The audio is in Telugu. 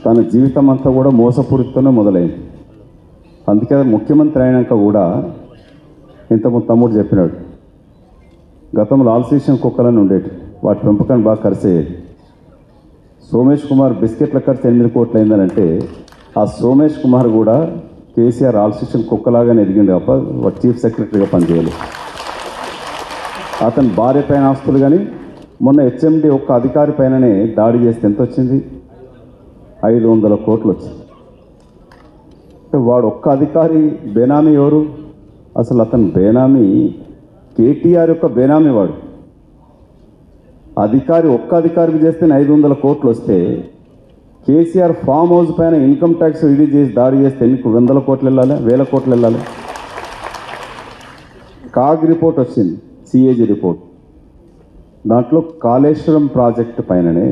తన జీవితం అంతా కూడా మోసపూరితతోనే మొదలైంది. అందుకే ముఖ్యమంత్రి అయినాక కూడా ఇంతకు తమ్ముడు చెప్పినాడు, గతంలో ఆల్సేషన్ కుక్కలని ఉండేవి, వాటి పెంపకాన్ని బాగా ఖర్చు అయ్యేది. సోమేష్ కుమార్ బిస్కెట్ల ఖర్చు 8 కోట్లు అయిందనంటే ఆ సోమేష్ కుమార్ కూడా కేసీఆర్ ఆల్సేషన్ కుక్కలాగానే ఎదిగిండు తప్ప వాడు చీఫ్ సెక్రటరీగా పనిచేయాలి. అతని భార్య పైన ఆస్తులు కానీ మొన్న హెచ్ఎండి ఒక్క అధికారి పైననే దాడి చేస్తే ఎంత వచ్చింది? 500 కోట్లు వచ్చింది. వాడు ఒక్క అధికారి బేనామీ ఎవరు? అసలు అతను బేనామీ కేటీఆర్ యొక్క బేనామీ వాడు. ఒక్క అధికారికి చేస్తే 500 కోట్లు వస్తే కేసీఆర్ ఫామ్ హౌస్ పైన ఇన్కమ్ ట్యాక్స్ రిలీజ్ చేసి దాడి చేస్తే ఎన్ని 100 కోట్లు వెళ్ళాలి, 1000 కోట్లు వెళ్ళాలి. కాగ్ రిపోర్ట్ వచ్చింది, సిఏజీ రిపోర్ట్. దాంట్లో కాళేశ్వరం ప్రాజెక్టు పైననే